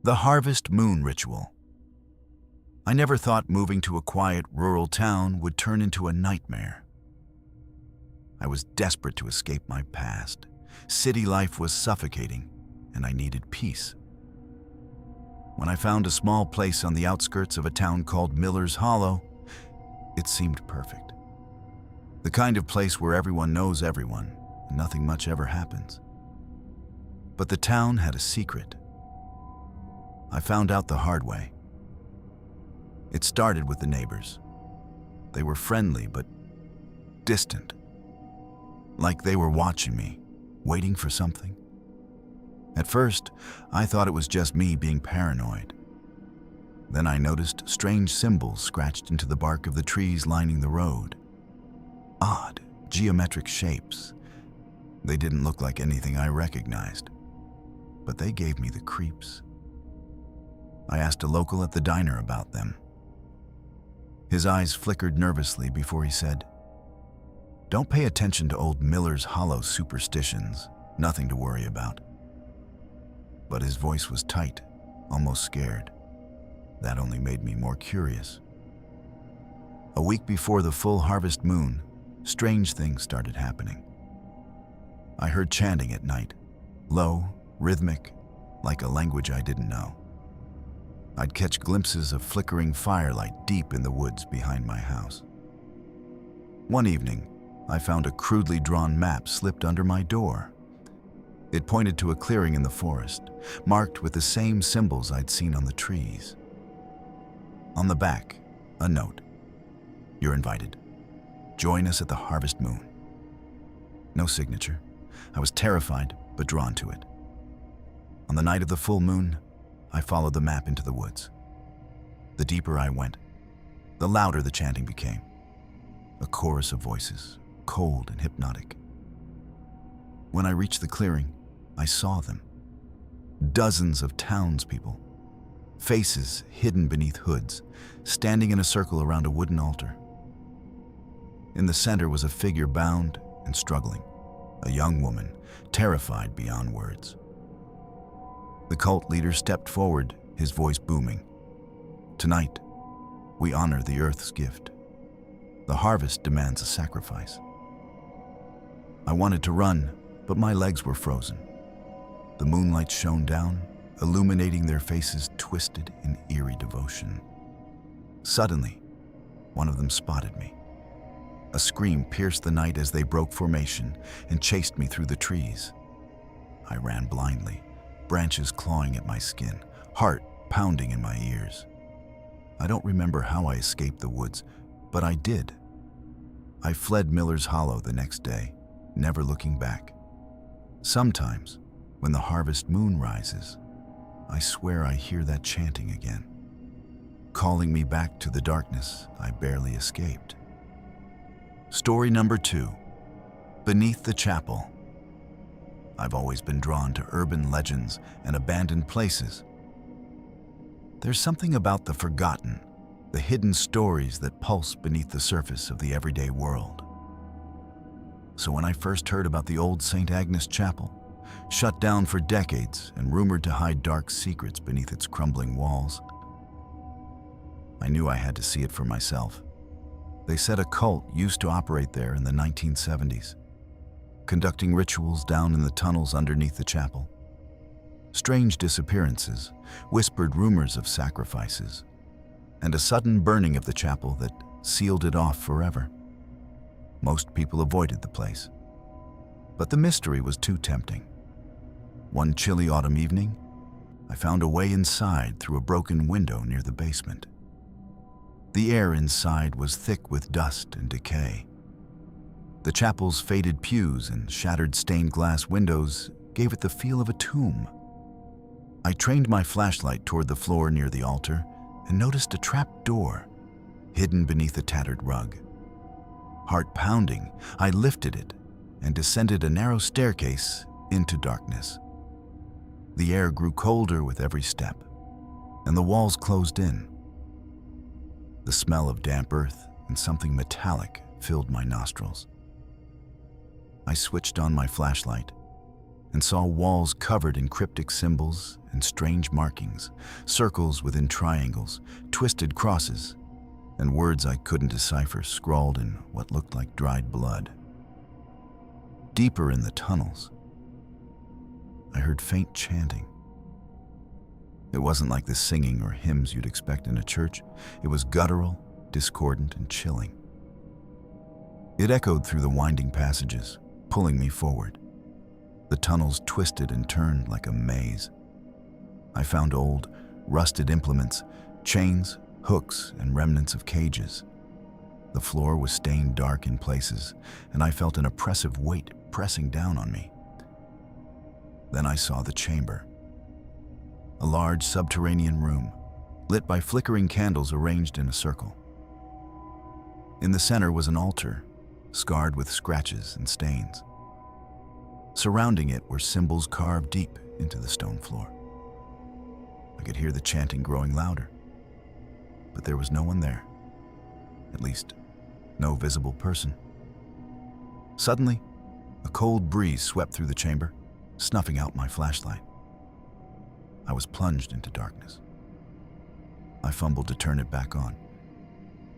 The Harvest Moon Ritual. I never thought moving to a quiet rural town would turn into a nightmare. I was desperate to escape my past. City life was suffocating, and I needed peace. When I found a small place on the outskirts of a town called Miller's Hollow, it seemed perfect. The kind of place where everyone knows everyone, and nothing much ever happens. But the town had a secret. I found out the hard way. It started with the neighbors. They were friendly but distant, like they were watching me, waiting for something. At first, I thought it was just me being paranoid. Then I noticed strange symbols scratched into the bark of the trees lining the road. Odd, geometric shapes. They didn't look like anything I recognized, but they gave me the creeps. I asked a local at the diner about them. His eyes flickered nervously before he said, "Don't pay attention to old Miller's Hollow superstitions, nothing to worry about." But his voice was tight, almost scared. That only made me more curious. A week before the full harvest moon, strange things started happening. I heard chanting at night, low, rhythmic, like a language I didn't know. I'd catch glimpses of flickering firelight deep in the woods behind my house. One evening, I found a crudely drawn map slipped under my door. It pointed to a clearing in the forest, marked with the same symbols I'd seen on the trees. On the back, a note. "You're invited. Join us at the harvest moon." No signature. I was terrified, but drawn to it. On the night of the full moon, I followed the map into the woods. The deeper I went, the louder the chanting became. A chorus of voices, cold and hypnotic. When I reached the clearing, I saw them. Dozens of townspeople, faces hidden beneath hoods, standing in a circle around a wooden altar. In the center was a figure bound and struggling, a young woman, terrified beyond words. The cult leader stepped forward, his voice booming. "Tonight, we honor the earth's gift. The harvest demands a sacrifice." I wanted to run, but my legs were frozen. The moonlight shone down, illuminating their faces twisted in eerie devotion. Suddenly, one of them spotted me. A scream pierced the night as they broke formation and chased me through the trees. I ran blindly, branches clawing at my skin, heart pounding in my ears. I don't remember how I escaped the woods, but I did. I fled Miller's Hollow the next day, never looking back. Sometimes, when the harvest moon rises, I swear I hear that chanting again, calling me back to the darkness I barely escaped. Story number 2, Beneath the Chapel. I've always been drawn to urban legends and abandoned places. There's something about the forgotten, the hidden stories that pulse beneath the surface of the everyday world. So when I first heard about the old St. Agnes Chapel, shut down for decades and rumored to hide dark secrets beneath its crumbling walls, I knew I had to see it for myself. They said a cult used to operate there in the 1970s. Conducting rituals down in the tunnels underneath the chapel. Strange disappearances, whispered rumors of sacrifices, and a sudden burning of the chapel that sealed it off forever. Most people avoided the place, but the mystery was too tempting. One chilly autumn evening, I found a way inside through a broken window near the basement. The air inside was thick with dust and decay. The chapel's faded pews and shattered stained glass windows gave it the feel of a tomb. I trained my flashlight toward the floor near the altar and noticed a trap door hidden beneath a tattered rug. Heart pounding, I lifted it and descended a narrow staircase into darkness. The air grew colder with every step, and the walls closed in. The smell of damp earth and something metallic filled my nostrils. I switched on my flashlight and saw walls covered in cryptic symbols and strange markings, circles within triangles, twisted crosses, and words I couldn't decipher scrawled in what looked like dried blood. Deeper in the tunnels, I heard faint chanting. It wasn't like the singing or hymns you'd expect in a church. It was guttural, discordant, and chilling. It echoed through the winding passages, pulling me forward. The tunnels twisted and turned like a maze. I found old, rusted implements, chains, hooks, and remnants of cages. The floor was stained dark in places, and I felt an oppressive weight pressing down on me. Then I saw the chamber. A large subterranean room, lit by flickering candles arranged in a circle. In the center was an altar, scarred with scratches and stains. Surrounding it were symbols carved deep into the stone floor. I could hear the chanting growing louder, but there was no one there. At least, no visible person. Suddenly, a cold breeze swept through the chamber, snuffing out my flashlight. I was plunged into darkness. I fumbled to turn it back on,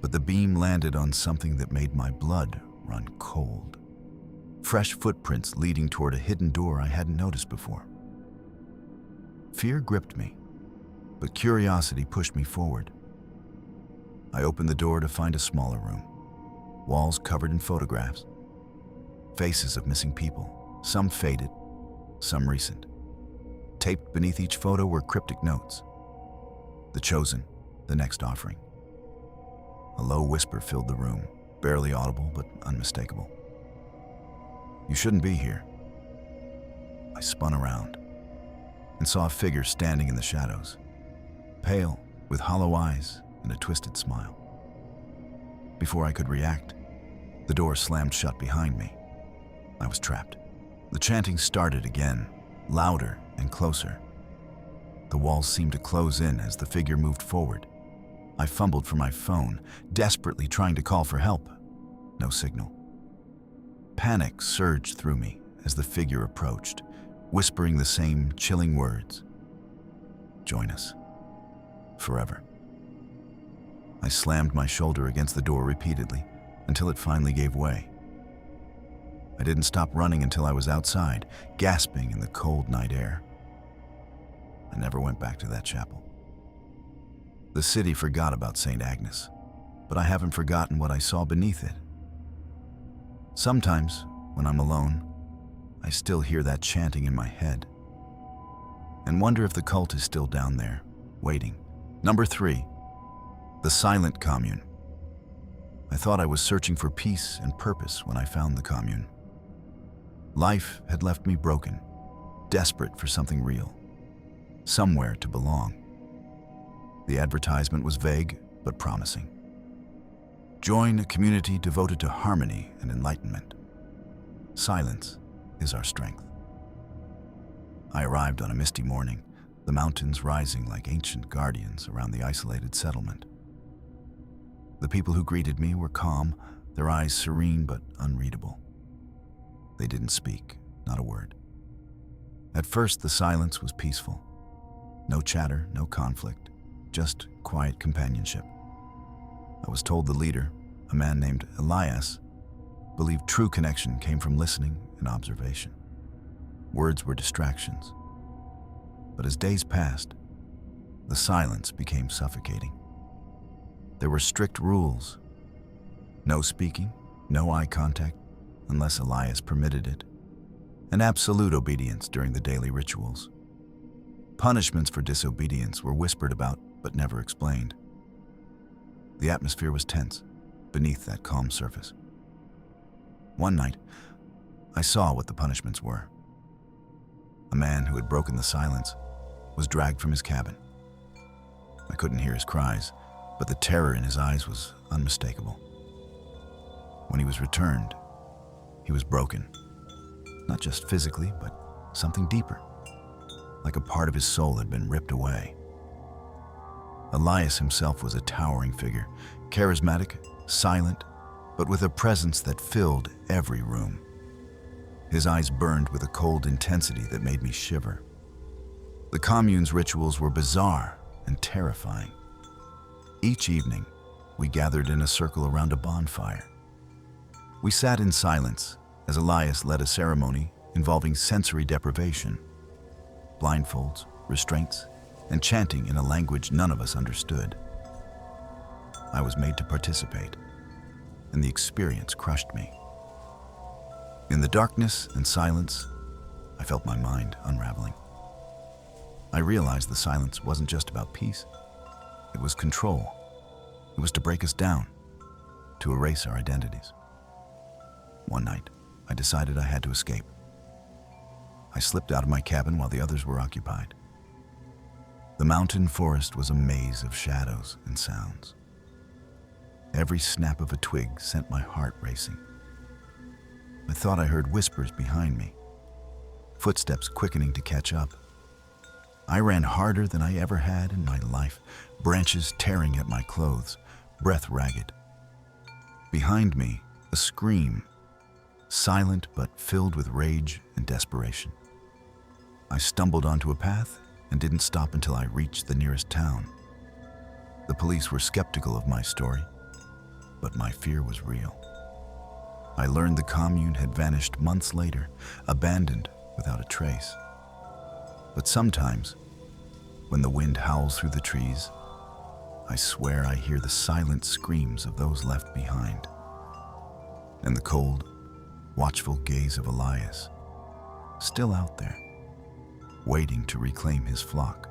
but the beam landed on something that made my blood run cold. Fresh footprints leading toward a hidden door I hadn't noticed before. Fear gripped me, but curiosity pushed me forward. I opened the door to find a smaller room, walls covered in photographs, faces of missing people, some faded, some recent. Taped beneath each photo were cryptic notes. The chosen, the next offering. A low whisper filled the room, barely audible but unmistakable. You shouldn't be here. I spun around and saw a figure standing in the shadows, pale, with hollow eyes and a twisted smile. Before I could react, the door slammed shut behind me. I was trapped. The chanting started again, louder and closer. The walls seemed to close in as the figure moved forward. I fumbled for my phone, desperately trying to call for help. No signal. Panic surged through me as the figure approached, whispering the same chilling words. Join us. Forever. I slammed my shoulder against the door repeatedly until it finally gave way. I didn't stop running until I was outside, gasping in the cold night air. I never went back to that chapel. The city forgot about St. Agnes, but I haven't forgotten what I saw beneath it. Sometimes, when I'm alone, I still hear that chanting in my head and wonder if the cult is still down there, waiting. Number 3, the silent commune. I thought I was searching for peace and purpose when I found the commune. Life had left me broken, desperate for something real, somewhere to belong. The advertisement was vague but promising. Join a community devoted to harmony and enlightenment. Silence is our strength. I arrived on a misty morning, the mountains rising like ancient guardians around the isolated settlement. The people who greeted me were calm, their eyes serene but unreadable. They didn't speak, not a word. At first, the silence was peaceful. No chatter, no conflict, just quiet companionship. I was told the leader, a man named Elias, believed true connection came from listening and observation. Words were distractions. But as days passed, the silence became suffocating. There were strict rules. No speaking, no eye contact, unless Elias permitted it, and absolute obedience during the daily rituals. Punishments for disobedience were whispered about but never explained. The atmosphere was tense beneath that calm surface. One night, I saw what the punishments were. A man who had broken the silence was dragged from his cabin. I couldn't hear his cries, but the terror in his eyes was unmistakable. When he was returned, he was broken, not just physically, but something deeper, like a part of his soul had been ripped away. Elias himself was a towering figure, charismatic, silent, but with a presence that filled every room. His eyes burned with a cold intensity that made me shiver. The commune's rituals were bizarre and terrifying. Each evening, we gathered in a circle around a bonfire. We sat in silence as Elias led a ceremony involving sensory deprivation, blindfolds, restraints, and chanting in a language none of us understood. I was made to participate, and the experience crushed me. In the darkness and silence, I felt my mind unraveling. I realized the silence wasn't just about peace. It was control. It was to break us down, to erase our identities. One night, I decided I had to escape. I slipped out of my cabin while the others were occupied. The mountain forest was a maze of shadows and sounds. Every snap of a twig sent my heart racing. I thought I heard whispers behind me, footsteps quickening to catch up. I ran harder than I ever had in my life, branches tearing at my clothes, breath ragged. Behind me, a scream, silent but filled with rage and desperation. I stumbled onto a path and didn't stop until I reached the nearest town. The police were skeptical of my story, but my fear was real. I learned the commune had vanished months later, abandoned without a trace. But sometimes, when the wind howls through the trees, I swear I hear the silent screams of those left behind, and the cold, watchful gaze of Elias, still out there, waiting to reclaim his flock.